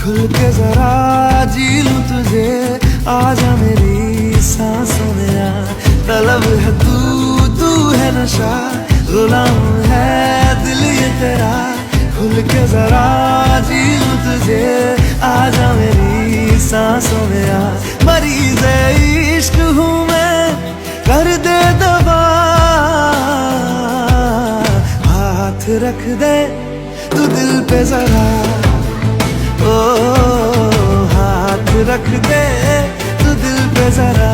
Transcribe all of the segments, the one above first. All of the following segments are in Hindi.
खुल के जरा जी लूं तुझे, आजा मेरी सांसों में आ। तलब है तू, तू है नशा, गुलाम है दिल ये तेरा। खुल के जरा जी लूं तुझे, आजा मेरी सांसों में आ। मरीज़ इश्क हूँ मैं, कर दे दवा, हाथ रख दे तू दिल पे जरा। ओ हाथ रख दे तू दिल पे जरा।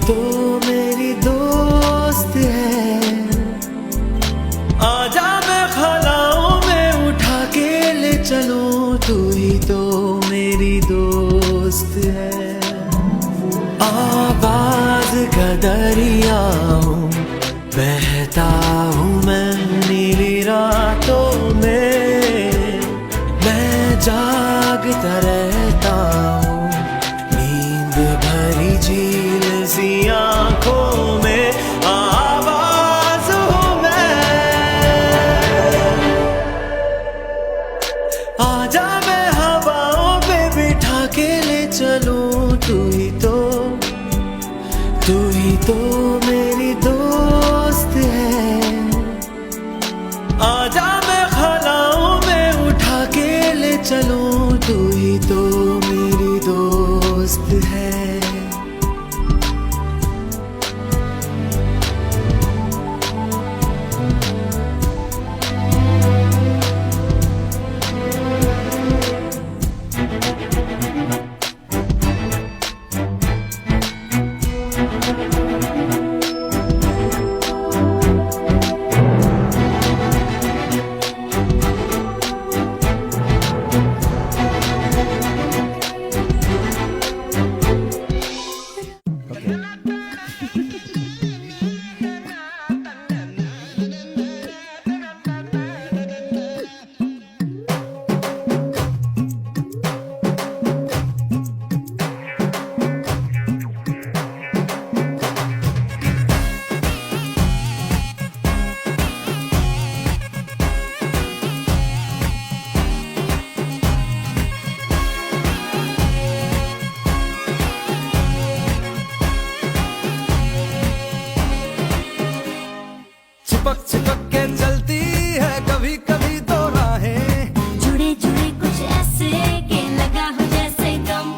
तो मेरी दोस्त है, आजा मैं ख्यालों में उठा के ले चलूं, तू ही तो मेरी दोस्त है। आवाज का दरिया हूँ, बहता हूँ मैं नीली रातों में, मैं जागता रहता हूँ नींद भरी झील सी आँखों में। आवाज हूँ मैं, आजा मैं हवाओं पे बिठा के ले चलूं, तू ही तो मेरी दोस्त है। आजा मैं ख्यालों में उठा के ले चलूं, तू ही तो मेरी दोस्त है। चिपक चिपक के चलती है कभी कभी तो राहें, जुड़े जुड़े कुछ ऐसे के लगा हो जैसे गम।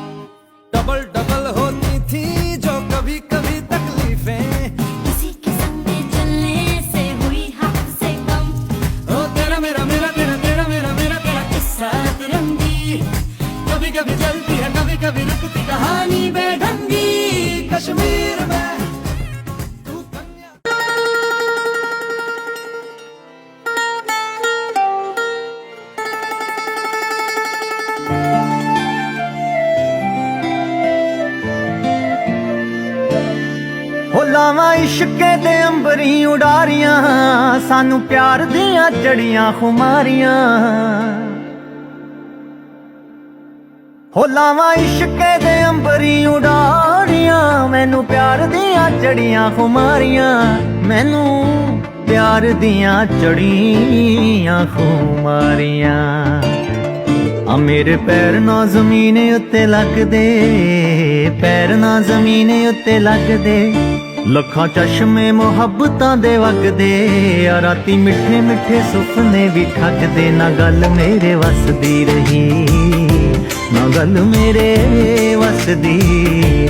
डबल डबल होती थी जो कभी कभी तकलीफें, किसी के संग चलने से हुई हद से कम। ओ तेरा मेरा मेरा तेरा तेरा मेरा मेरा तेरा किस्सा तिरंगी, कभी कभी चलती है कभी कभी रुकती कहानी बेढंगी। कश्मीर में लावां इश्के दे अंबरी उडारियां, सानू प्यार दियां चढ़ियां खुमारियां। हो लावां इश्के दे अंबरी उडारियां, मैनू प्यार दियां चढ़ियां खुमारियां, मैनू प्यार दियां चढ़ियां खुमारियां। आ मेरे पैर ना जमीन उत्ते लगदे, पैर ना जमीन उत्ते लगदे, लखां चश्मे मुहब्बतां दे वगदे। आ राती मिठे मिठे सुपने भी ठगदे, ना गल मेरे वसदी रही, ना गल मेरे वसदी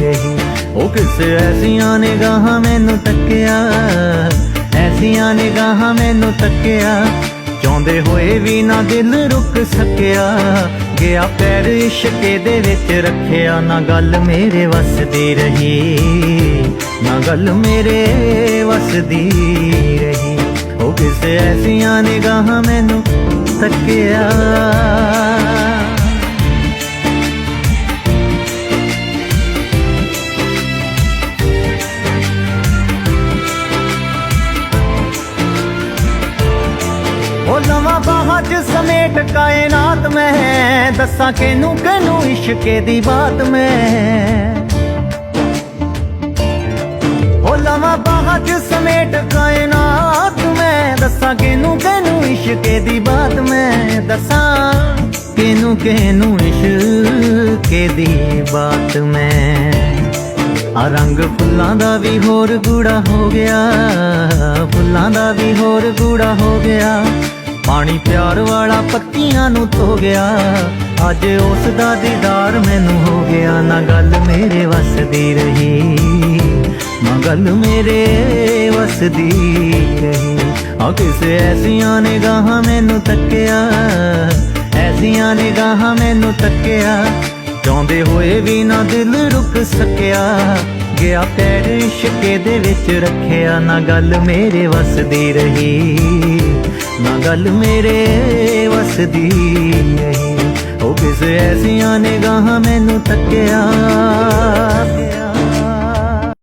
रही। ਉਹ ਕਿਸੇ ਐਸੀਆਂ ਨਿਗਾਹਾਂ ਮੈਨੂੰ ਤੱਕਿਆ, ਐਸੀਆਂ ਨਿਗਾਹਾਂ ਮੈਨੂੰ ਤੱਕਿਆ, ਚਾਹੁੰਦੇ ਹੋਏ ਵੀ ਨਾ ਦਿਲ ਰੁਕ ਸਕਿਆ, ਗਿਆ ਪੈਰ ਇਸ਼ਕੇ ਦੇ ਵਿੱਚ ਰੱਖਿਆ, ਨਾ ਗੱਲ ਮੇਰੇ ਵੱਸ ਦੀ ਰਹੀ, ਨਾ ਗੱਲ ਮੇਰੇ ਵੱਸ ਦੀ ਰਹੀ, ਉਹ ਕਿਸੇ ਐਸੀਆਂ ਨਿਗਾਹਾਂ ਮੈਨੂੰ ਤੱਕਿਆ। ਉਹ ਲਵਾਂ ਬਾਹਾਂ 'ਚ ਸਮੇਟ ਕਾਇਨਾਤ ਮੈਂ, ਦੱਸਾਂ ਕਿਹਨੂੰ ਕਿਹਨੂੰ ਇਸ਼ਕੇ ਦੀ ਬਾਤ ਮੈਂ। ਉਹ ਲਵਾਂ ਬਾਹਾਂ 'ਚ ਸਮੇਟ ਕਾਇਨਾਤ ਮੈਂ, ਦੱਸਾਂ ਕਿਹਨੂੰ ਕਿਹਨੂੰ ਇਸ਼ਕੇ ਦੀ ਬਾਤ ਮੈਂ, ਦੱਸਾਂ ਕਿਹਨੂੰ ਕਿਹਨੂੰ ਇਸ਼ਕੇ ਦੀ ਬਾਤ ਮੈਂ। ਆ ਰੰਗ ਫੁੱਲਾਂ ਦਾ ਵੀ ਹੋਰ ਗੂੜਾ ਹੋ ਗਿਆ, ਫੁੱਲਾਂ ਦਾ ਵੀ ਹੋਰ ਗੂੜਾ ਹੋ ਗਿਆ, ਪਾਣੀ ਪਿਆਰ ਵਾਲਾ ਪੱਤੀਆਂ ਨੂੰ ਧੋ ਗਿਆ, ਅੱਜ ਉਸ ਦਾ ਦੀਦਾਰ ਮੈਨੂੰ ਹੋ ਗਿਆ, ਨਾ ਗੱਲ ਮੇਰੇ ਵੱਸ ਦੀ ਰਹੀ, ਨਾ ਗੱਲ ਮੇਰੇ ਵੱਸ ਦੀ ਰਹੀ, ਆ ਕਿਸੇ ਐਸੀਆਂ ਨਿਗਾਹਾਂ ਮੈਨੂੰ ਤੱਕਿਆ, ਐਸੀਆਂ ਨਿਗਾਹਾਂ ਮੈਨੂੰ ਤੱਕਿਆ, ਚਾਹੁੰਦੇ ਹੋਏ ਵੀ ਨਾ ਦਿਲ ਰੁਕ ਸਕਿਆ, ਗਿਆ ਪੈਰ ਇਸ਼ਕੇ ਦੇ ਵਿੱਚ ਰੱਖਿਆ, ਨਾ ਗੱਲ ਮੇਰੇ ਵੱਸ ਦੀ ਰਹੀ, ਨਾ ਗੱਲ ਮੇਰੇ ਵੱਸ ਦੀ ਰਹੀ, ਉਹ ਕਿਸੇ ਐਸੀਆਂ ਨਿਗਾਹਾਂ ਮੈਨੂੰ ਤੱਕਿਆ।